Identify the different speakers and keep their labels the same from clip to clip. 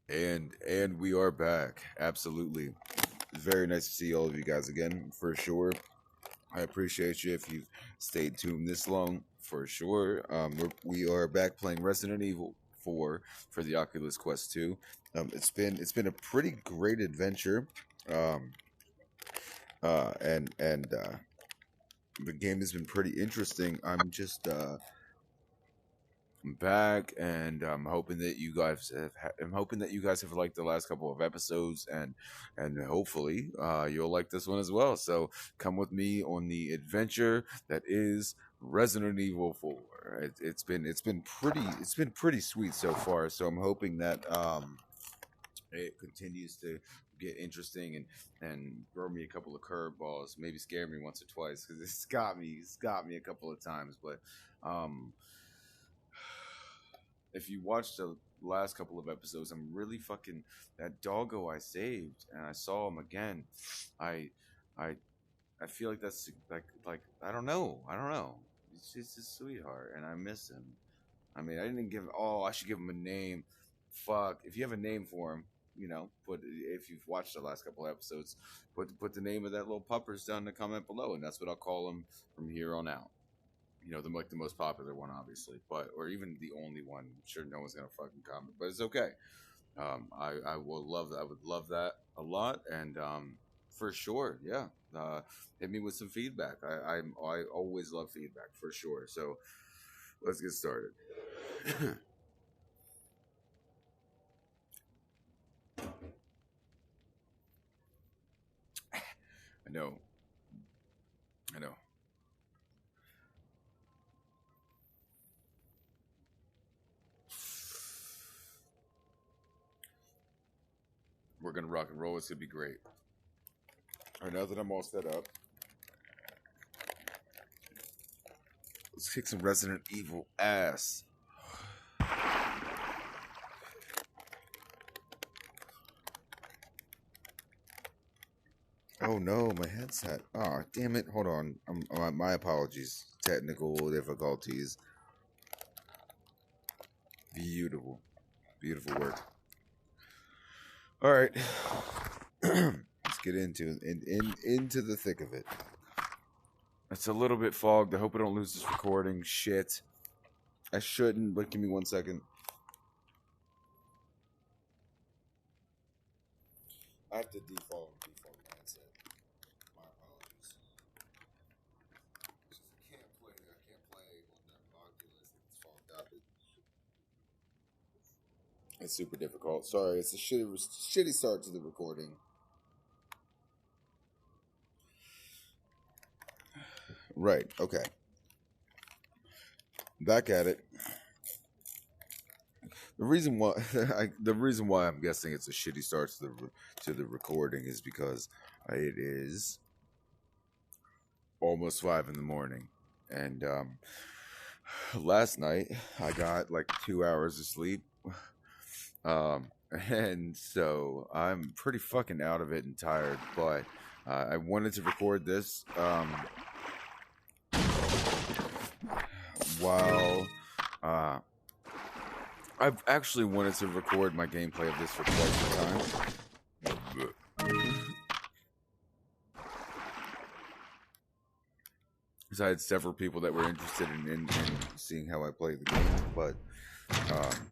Speaker 1: And we are back. Absolutely. Very nice to see all of you guys again, for sure. I appreciate you if you've stayed tuned this long, for sure. We are back playing Resident Evil 4 for the Oculus Quest 2. It's been a pretty great adventure. Um, and the game has been pretty interesting. I'm just back, and I'm hoping that you guys I'm hoping that you guys have liked the last couple of episodes, and hopefully you'll like this one as well. So come with me on the adventure that is Resident Evil 4. It's been pretty sweet so far. So I'm hoping that it continues to get interesting and throw me a couple of curveballs, maybe scare me once or twice because it's got me a couple of times, but. Um, if you watch the last couple of episodes, I'm really fucking that doggo I saved, and I saw him again. I, I, I feel like that's like I don't know. He's just a sweetheart, and I miss him. I mean, I didn't give. Oh, I should give him a name. Fuck, if you have a name for him, put if you've watched the last couple of episodes, put the name of that little puppers down in the comment below, and that's what I'll call him from here on out. The most popular one, obviously, but or even the only one. I'm sure no one's gonna fucking comment, but it's okay. I will love that. I would love that a lot, and for sure, yeah. Hit me with some feedback. I always love feedback for sure. So let's get started. I know, I know. We're gonna rock and roll. It's gonna be great. All right, now that I'm all set up, let's kick some Resident Evil ass. Oh no, my headset. Oh, damn it. Hold on. My apologies. Technical difficulties. Beautiful. Beautiful work. All right. Let's get into the thick of it. It's a little bit fogged. I hope I don't lose this recording. Shit. I shouldn't, but give me 1 second. I have to default my headset. My apologies. I can't play on the Oculus. It's fogged up. It's super difficult. Sorry, it's a shitty start to the recording. Right. Okay. Back at it. The reason why the reason why I'm guessing it's a shitty start to the recording is because it is almost 5 in the morning, and last night I got like 2 hours of sleep, um, and so I'm pretty fucking out of it and tired. But I wanted to record this while I've actually wanted to record my gameplay of this for quite some time. Because I had several people that were interested in seeing how I play the game, but um,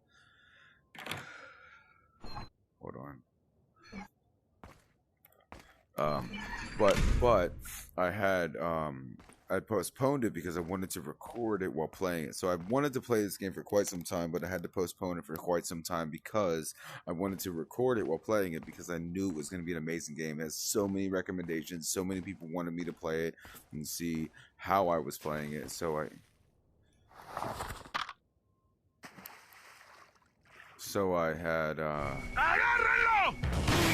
Speaker 1: hold on. Um, but I postponed it because I wanted to record it while playing it. So I wanted to play this game for quite some time, but I had to postpone it for quite some time because I wanted to record it while playing it because I knew it was going to be an amazing game. It has so many recommendations, so many people wanted me to play it and see how I was playing it. So I had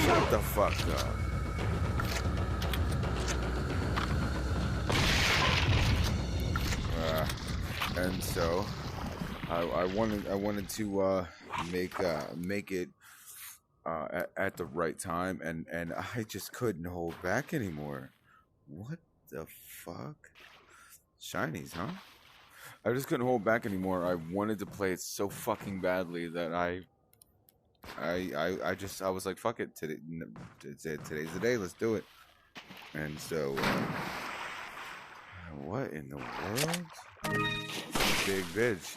Speaker 1: shut the fuck up. And so I wanted to make it at the right time, and I just couldn't hold back anymore. What the fuck? Shinies, huh? I just couldn't hold back anymore. I wanted to play it so fucking badly that I was like, fuck it. Today's the day. Let's do it. And so, what in the world? Big bitch.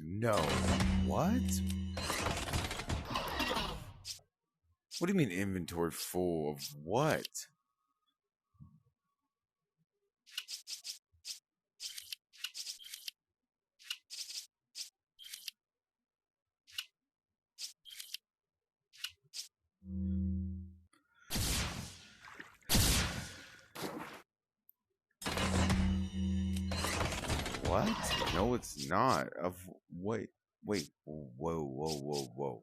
Speaker 1: No. What? What do you mean inventory full of what? What? No, it's not. Wait, whoa.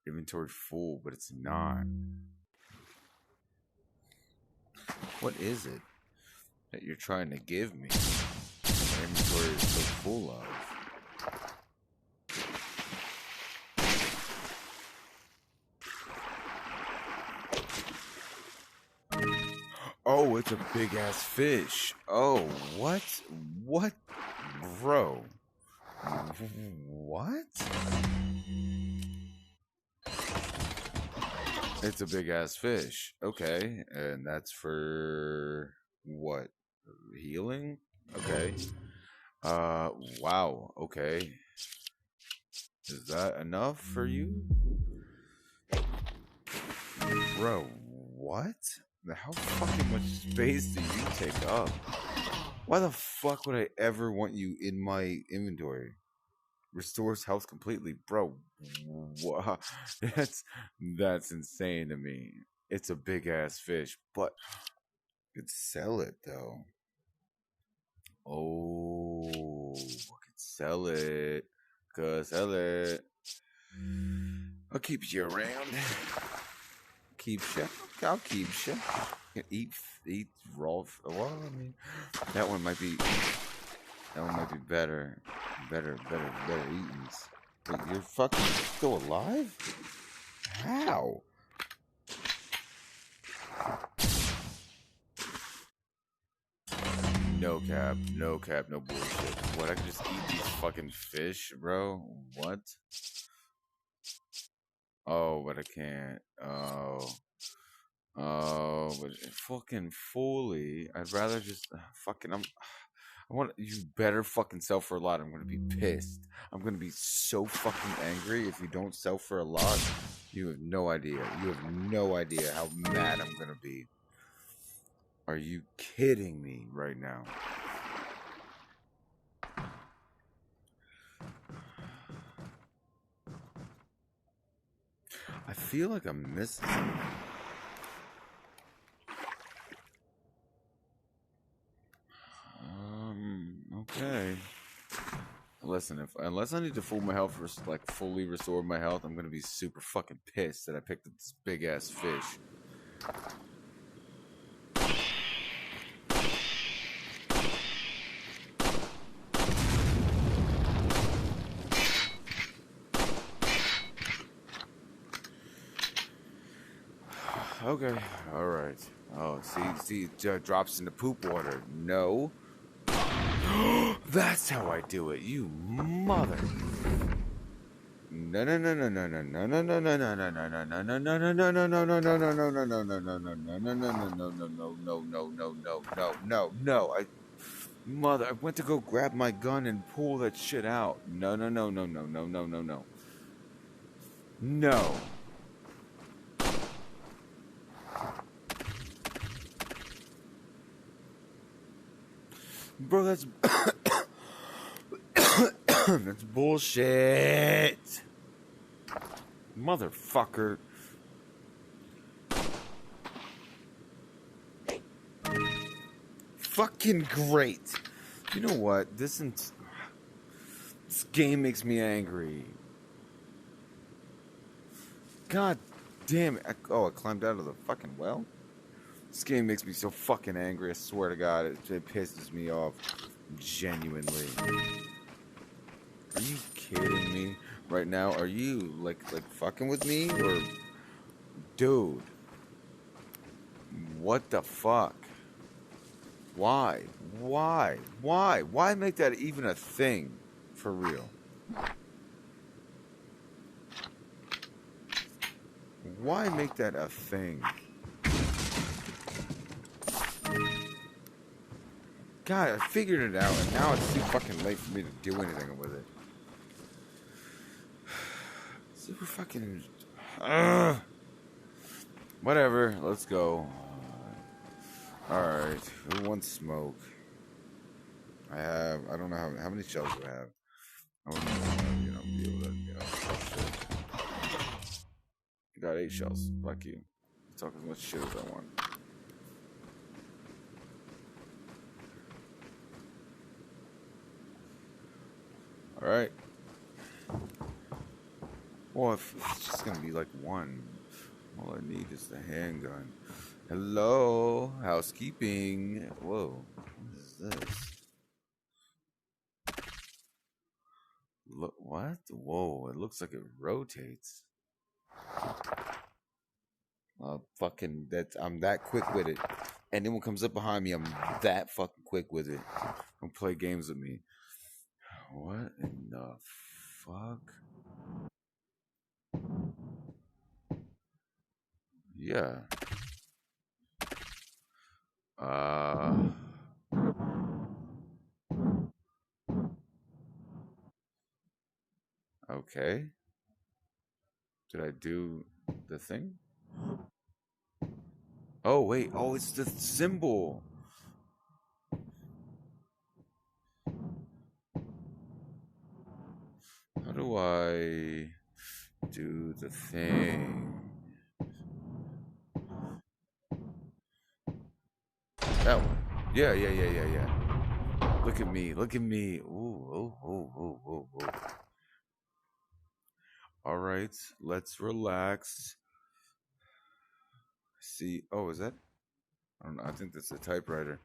Speaker 1: Inventory full, but it's not. What is it that you're trying to give me? My inventory is so full of. Oh, it's a big ass fish. Oh, what? What? Bro. What? It's a big ass fish. Okay. And that's for what? Healing? Okay. Wow. Okay. Is that enough for you? Bro, what? How fucking much space do you take up? Why the fuck would I ever want you in my inventory? Restores health completely, bro. What? That's insane to me. It's a big ass fish, but you could sell it though. Oh, I could sell it. Could sell it. I'll keep you around. I'll keep you. Eat raw. Well, I mean, that one might be better. Better eatings. Wait, you're fucking still alive? How? No cap, no bullshit. What, I can just eat these fucking fish, bro? What? Oh, but I can't. Oh, but fucking fully. I'd rather just fucking. I want you better fucking sell for a lot. I'm gonna be pissed. I'm gonna be so fucking angry if you don't sell for a lot. You have no idea. You have no idea how mad I'm gonna be. Are you kidding me right now? I feel like I'm missing something. Okay. Listen, unless I need to fully restore my health, I'm gonna be super fucking pissed that I picked up this big ass fish. Okay, all right. Oh, see, it drops into poop water. No. That's how I do it, you mother. No. I went to go grab my gun and pull that shit out. No. No. Bro, that's that's bullshit. Motherfucker. Fucking great. You know what? This game makes me angry. God damn it. I climbed out of the fucking well? This game makes me so fucking angry. I swear to God, it pisses me off. Genuinely. Are you kidding me right now? Are you like fucking with me? Or dude, what the fuck? Why? Why make that even a thing? For real. Why make that a thing? God, I figured it out, and now it's too fucking late for me to do anything with it. Super fucking... Whatever, let's go. Alright, who wants smoke? I don't know how many shells do I have? I want to, be able to, I got 8 shells. Fuck you. Talk as much shit as I want. Alright. Well, if it's just gonna be like one, all I need is the handgun. Hello, housekeeping. Whoa, what is this? Look, what? Whoa, it looks like it rotates. I'm that quick with it. Anyone comes up behind me, I'm that fucking quick with it. Don't play games with me. What in the fuck? Yeah. Okay. Did I do the thing? Oh, wait. Oh, it's the symbol. How do I do the thing? That one. Yeah. Look at me. Ooh. All right, let's relax. See, oh, is that? I don't know. I think that's a typewriter.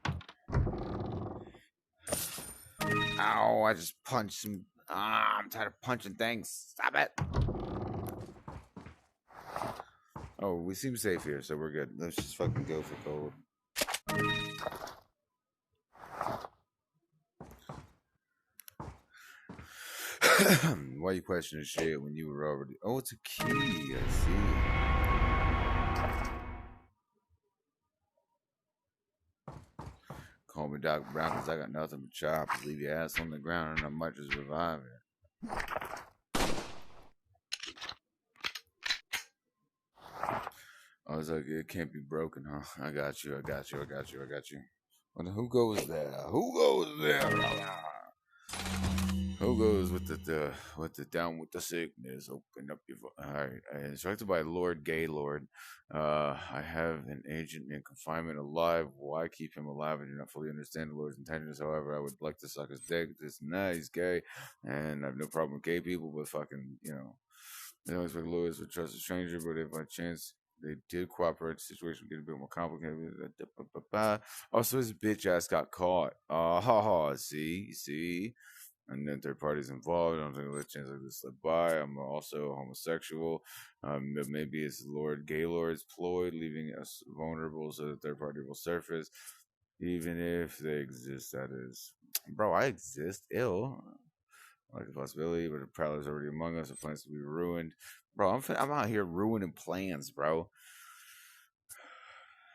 Speaker 1: Ow, I just punched some. I'm tired of punching things. Stop it. Oh, we seem safe here, so we're good. Let's just fucking go for gold. Why you questioning shit when you were already... Oh, it's a key. I see. Call me Doc Brown because I got nothing but chops. Leave your ass on the ground and I might just revive it. I was like, it can't be broken, huh? I got you. Well, who goes there? Who goes with the down with the sickness? Open up your... Alright. Instructed by Lord Gaylord. I have an agent in confinement alive. Why keep him alive? I do not fully understand the Lord's intentions. However, I would like to suck his dick. This and that. He's gay. And I have no problem with gay people, but fucking, they don't expect lawyers to trust a stranger, but if by chance they did cooperate, the situation would get a bit more complicated. Also, his bitch ass got caught. See? And then third parties involved. I don't think I'll let a chance like this slip by. I'm also homosexual. Maybe it's Lord Gaylord's ploy, leaving us vulnerable so the third party will surface. Even if they exist, that is. Bro, I exist. Ill. Like the possibility, but the prowler's already among us. The plans to be ruined. Bro, I'm out here ruining plans, bro.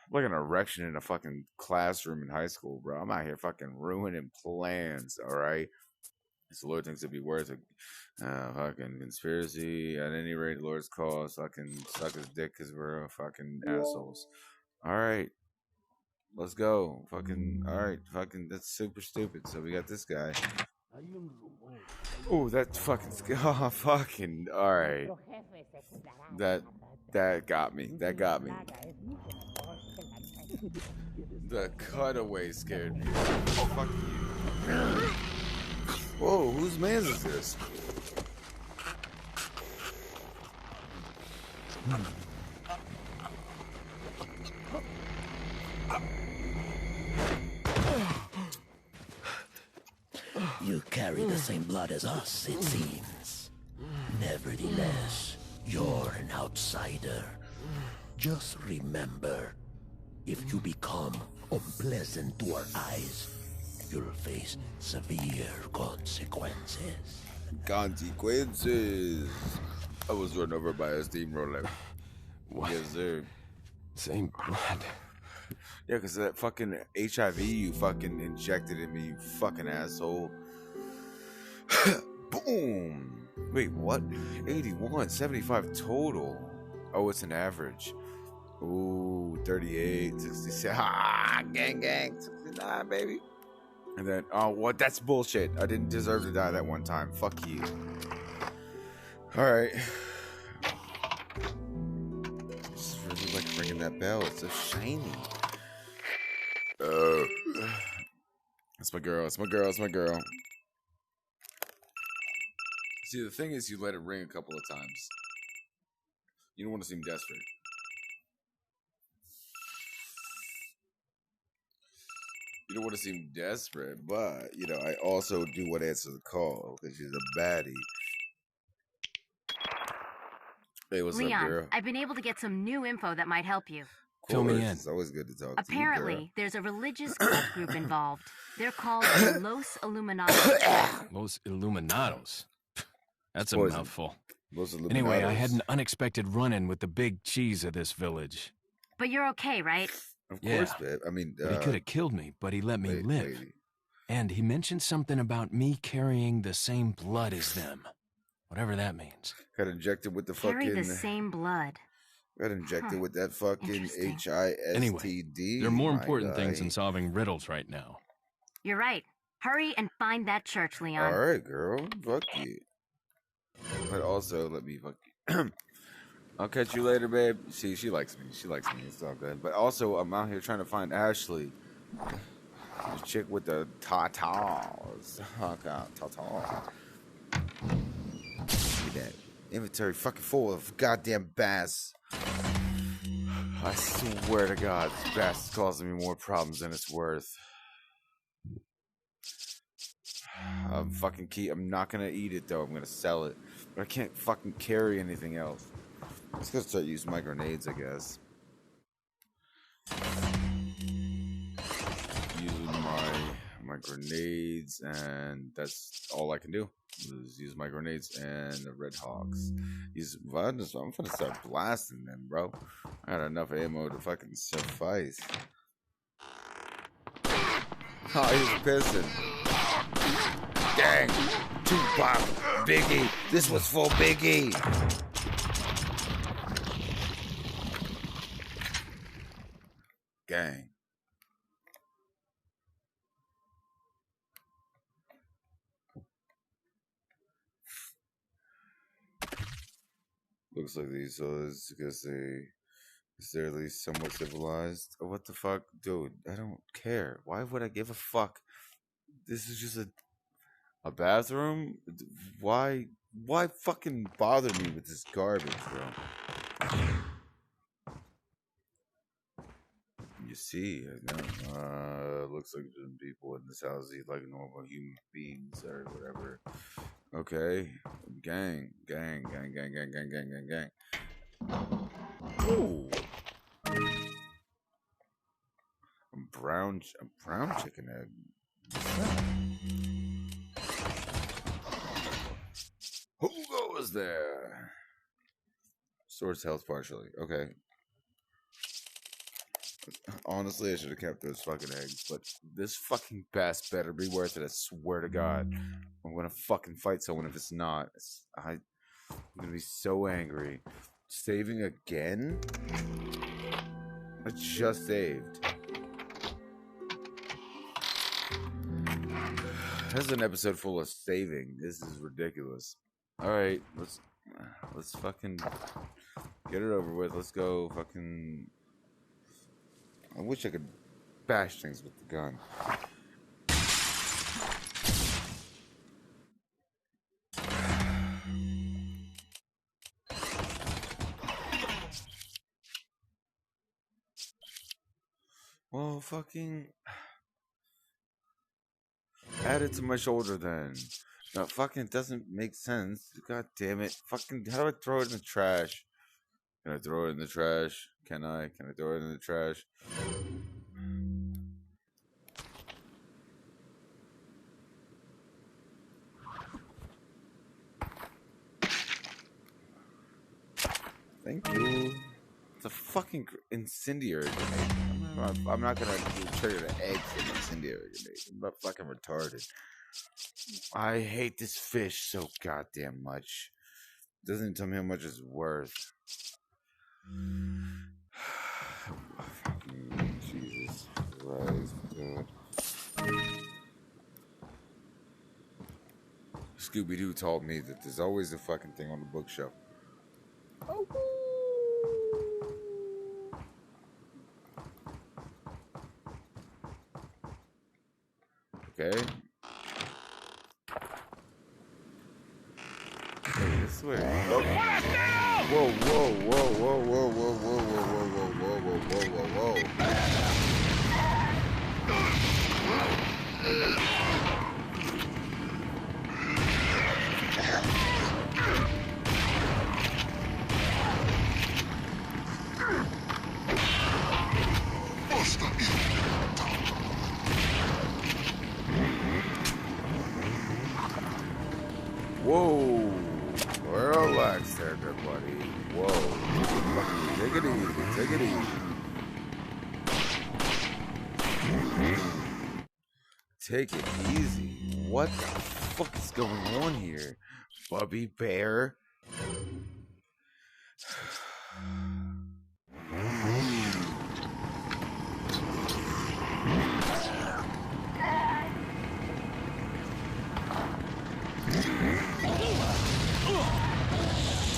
Speaker 1: I'm like an erection in a fucking classroom in high school, bro. I'm out here fucking ruining plans, alright? So the Lord thinks it'd be worth a fucking conspiracy. At any rate, the Lord's cause fucking suck his dick because we're fucking assholes. Alright. Let's go. Fucking, alright. Fucking, that's super stupid. So we got this guy. Oh, that fucking, oh, fucking, alright. That got me. The cutaway scared me. Fuck you. Whoa, whose man's is this?
Speaker 2: You carry the same blood as us, it seems. Nevertheless, you're an outsider. Just remember, if you become unpleasant to our eyes, you'll face severe consequences.
Speaker 1: Consequences. I was run over by a steamroller.
Speaker 3: What?
Speaker 1: Yes, sir.
Speaker 3: Same blood.
Speaker 1: Yeah, because that fucking HIV you fucking injected in me, you fucking asshole. Boom. Wait, what? 81, 75 total. Oh, it's an average. Ooh, 38, 67. Ah, gang, 69, baby. And then, oh, what? That's bullshit. I didn't deserve to die that one time. Fuck you. All right. Just really like ringing that bell. It's so shiny. That's my girl. It's my girl. It's my girl. See, the thing is, you let it ring a couple of times. You don't want to seem desperate. You don't want to seem desperate, but, you know, I also do want to answer the call because she's a baddie. Hey, what's
Speaker 4: Leon,
Speaker 1: up, girl?
Speaker 4: I've been able to get some new info that might help you.
Speaker 3: Fill me in.
Speaker 1: It's always good to talk
Speaker 4: Apparently,
Speaker 1: to you,
Speaker 4: there's a religious cult group involved. They're called the Los Illuminados.
Speaker 3: Los Illuminados. That's a
Speaker 1: Poison.
Speaker 3: mouthful.
Speaker 1: Los
Speaker 3: Anyway, I
Speaker 1: Illuminados.
Speaker 3: had an unexpected run-in with the big cheese of this village.
Speaker 4: But you're okay, right?
Speaker 1: Of
Speaker 3: Yeah.
Speaker 1: course, babe. I mean,
Speaker 3: But he could have killed me, but he let me live.
Speaker 1: lady.
Speaker 3: And he mentioned something about me carrying the same blood as them. Whatever that means.
Speaker 1: Got injected with the
Speaker 4: Carry
Speaker 1: fucking.
Speaker 4: the same blood.
Speaker 1: Got injected
Speaker 4: Huh.
Speaker 1: with that fucking
Speaker 4: Interesting.
Speaker 1: HISTD.
Speaker 3: Anyway, there are more
Speaker 1: my
Speaker 3: important things
Speaker 1: guy.
Speaker 3: than solving riddles right now.
Speaker 4: You're right. Hurry and find that church, Leon.
Speaker 1: All right, girl. Fuck you. But also, let me fuck you. I'll catch you later, babe. See, she likes me. She likes me. It's all good. But also, I'm out here trying to find Ashley. The chick with the tatas. Tata. Look at that. Inventory fucking full of goddamn bass. I swear to God, this bass is causing me more problems than it's worth. I'm not gonna eat it though. I'm gonna sell it. But I can't fucking carry anything else. I'm just gonna start using my grenades, I guess. Using my grenades, and that's all I can do. Is use my grenades and the Red Hawks. I'm gonna start blasting them, bro. I got enough ammo to fucking suffice. Oh, he's pissing. Gang, Tupac, Biggie. This was for Biggie. Gang. Looks like these souls, because they're at least somewhat civilized. Oh, what the fuck? Dude, I don't care. Why would I give a fuck? This is just a bathroom? Why fucking bother me with this garbage, bro? You see, looks like some people in this house eat like normal human beings or whatever. Okay, gang. Ooh, a brown chicken egg. Who goes there? Restores health partially. Okay. Honestly, I should have kept those fucking eggs, but this fucking bass better be worth it. I swear to God, I'm gonna fucking fight someone if it's not. I'm gonna be so angry. Saving again? I just saved. This is an episode full of saving. This is ridiculous. All right, let's fucking get it over with. Let's go fucking. I wish I could bash things with the gun. Well, fucking add it to my shoulder then. No, fucking doesn't make sense. God damn it. Fucking, how do I throw it in the trash? Can I throw it in the trash? Can I throw it in the trash? Thank you. It's a fucking incendiary grenade. I'm not gonna trigger the eggs in an incendiary grenade. I'm not fucking retarded. I hate this fish so goddamn much. Doesn't tell me how much it's worth. Fucking Jesus Christ, God. Scooby-Doo told me that there's always a fucking thing on the bookshelf. Oh. Okay. Hey, this way. Oh. Whoa, whoa, whoa, whoa, whoa, whoa, whoa, whoa, whoa, whoa, whoa, whoa, whoa, Whoa, relax there, good buddy. Whoa, take it easy, take it easy. Take it easy. What the fuck is going on here, Bubby Bear?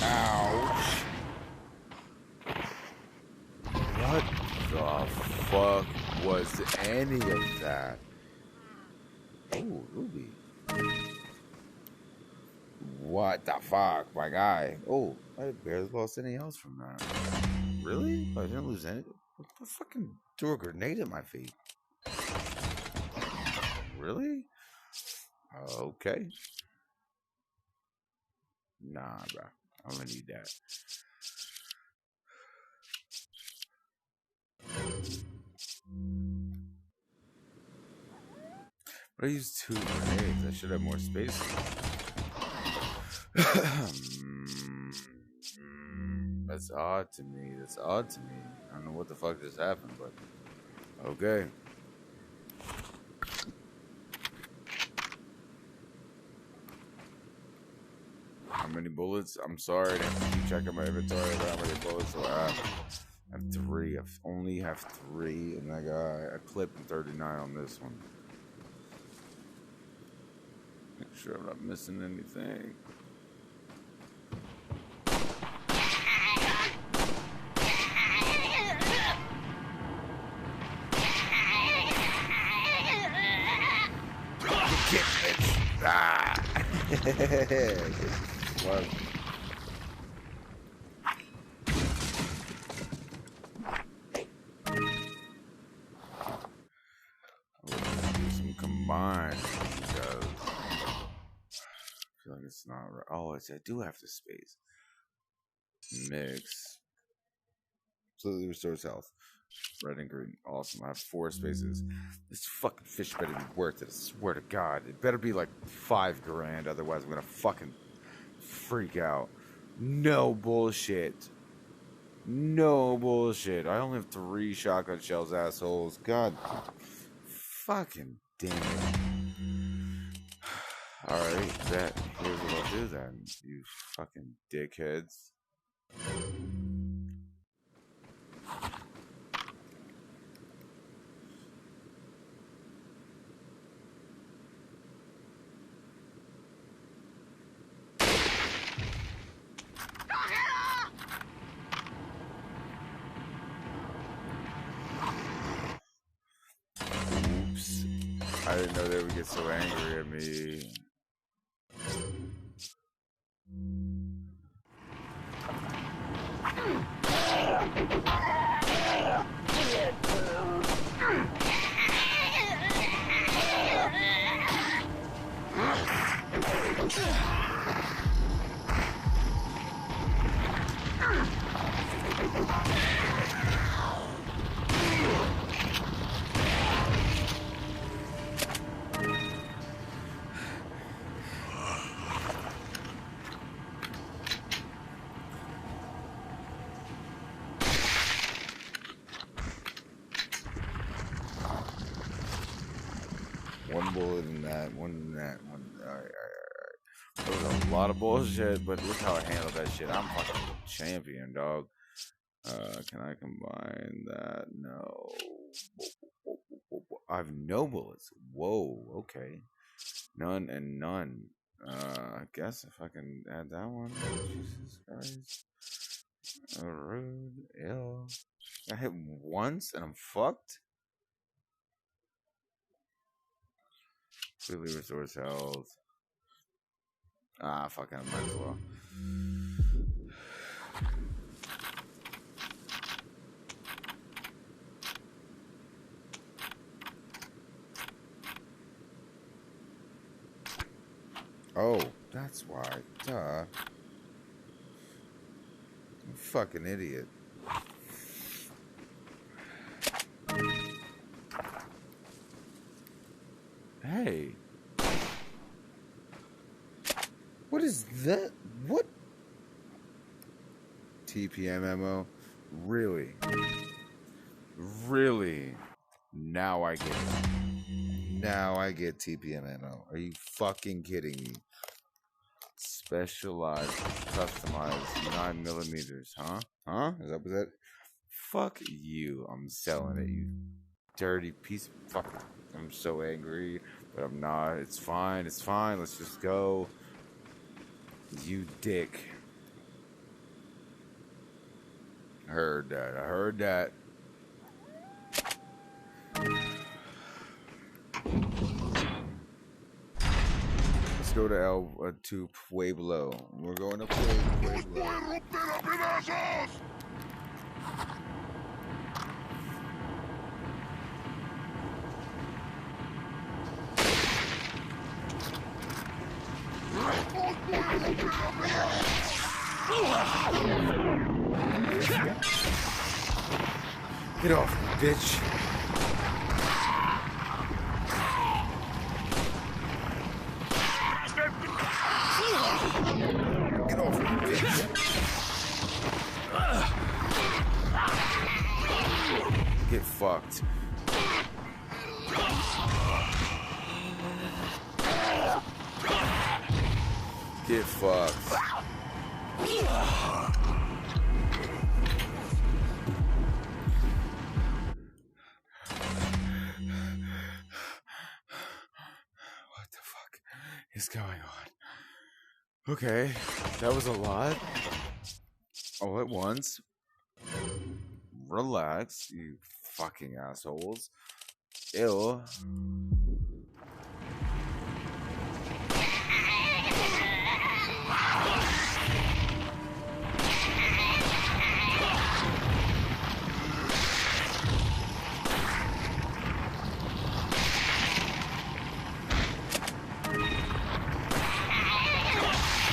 Speaker 1: Ouch. What the fuck was any of that? Oh, Ruby. What the fuck, my guy? Oh, I barely lost any else from that. Really? I didn't lose any. I fucking threw a grenade at my feet. Really? Okay. Nah, bro. I'm gonna need that. But I used 2 grenades. I should have more space. That's odd to me. That's odd to me. I don't know what the fuck just happened, but okay. How many bullets? I'm sorry to keep checking my inventory about how many bullets do I have. I have 3. I only have 3, and I got a clip and 39 on this one. Make sure I'm not missing anything. Get bitch! Ah! What? Do some combined because I feel like it's not right. Oh, I do have to space. Mix. Completely restores health. Red and green. Awesome. I have 4 spaces. This fucking fish better be worth it. I swear to God. It better be like $5 grand. Otherwise, I'm going to fucking freak out. No bullshit. No bullshit. I only have 3 shotgun shells, assholes. God fucking damn it. Alright, here's what I'll do then. You fucking dickheads. Oops. I didn't know they would get so angry at me. bullet in that, one in that, one. Alright. There was a lot of bullshit, but look how I handled that shit. I'm fucking champion, dog. Can I combine that? No. I have no bullets. Whoa, okay. None and none. I guess if I can add that one. Jesus Christ. Rude. Ill. I hit once and I'm fucked? Completely restores health. Ah, fucking, I might as well. Oh, that's why. Duh. I'm a fucking idiot. Hey. What is that? What? TPM ammo? Really? Really? Now I get it. Now I get TPM ammo. Are you fucking kidding me? Specialized, customized, 9mm, huh? Huh? Is that? Fuck you. I'm selling it, you dirty piece of fuck. I'm so angry, but I'm not. It's fine. It's fine. Let's just go. You dick. I heard that. I heard that. Let's go to Pueblo. We're going to Pueblo. Get off me, bitch. Get off me, bitch. Get fucked. Get fucked. What the fuck is going on? Okay, that was a lot. All at once. Relax, you fucking assholes. Ew.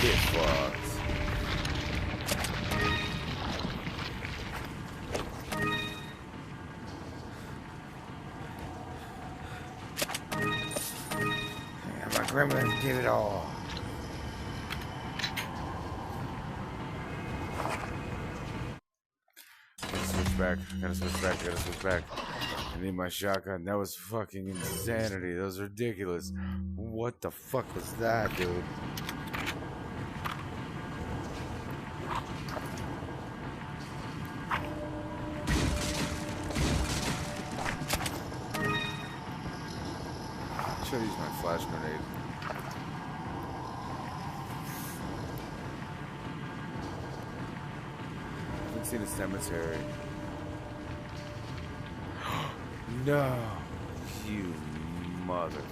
Speaker 1: Get fucked. My gremlins did it all. Gotta switch back. I need my shotgun. That was fucking insanity. That was ridiculous. What the fuck was that, dude? I should use my flash grenade. I haven't seen a cemetery. No, you motherfucker.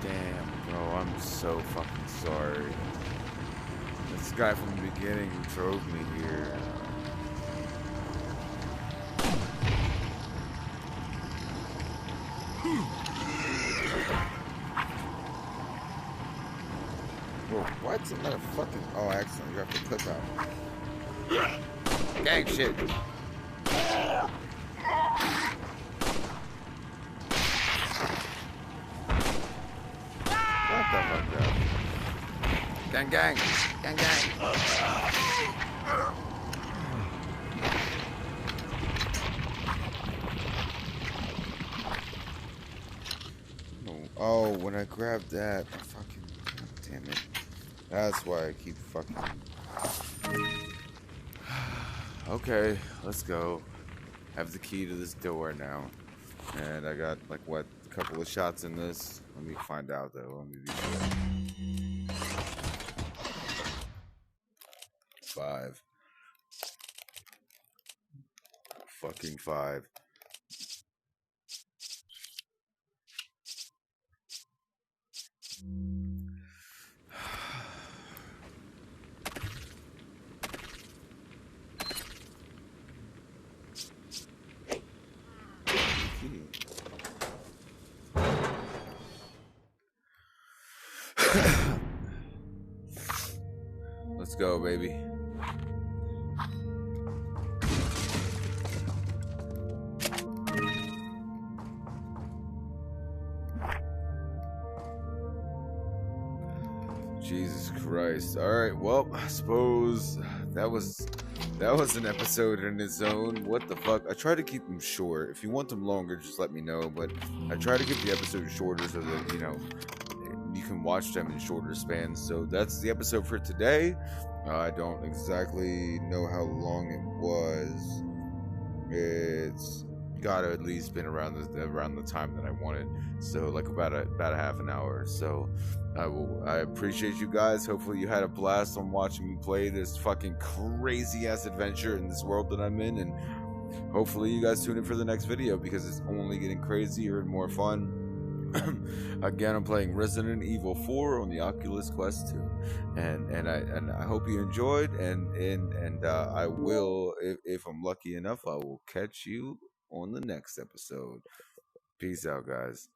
Speaker 1: Damn, bro, I'm so fucking sorry. This guy from the beginning who drove me here. Whoa, what's another fucking... Oh, excellent. You have to click out. Gang shit. What the fuck, bro? Gang, gang, gang, gang. Oh, when I grabbed that, I fucking, God damn it. That's why I keep fucking. Okay, let's go. I have the key to this door now, and I got like what, a couple of shots in this. Let me find out though. Let me be sure. 5. Fucking 5. Let's go, baby. Jesus Christ. All right. Well, I suppose that was an episode in its own. What the fuck? I try to keep them short. If you want them longer, just let me know. But I try to keep the episodes shorter so that, you know, you can watch them in shorter spans. So that's the episode for today. I don't exactly know how long it was. It's gotta at least been around the time that I wanted. So like about a half an hour. So I appreciate you guys. Hopefully you had a blast on watching me play this fucking crazy ass adventure in this world that I'm in, and hopefully you guys tune in for the next video because it's only getting crazier and more fun. Again, I'm playing Resident Evil 4 on the Oculus Quest 2, and I hope you enjoyed, and I will, if I'm lucky enough, I will catch you on the next episode. Peace out, guys.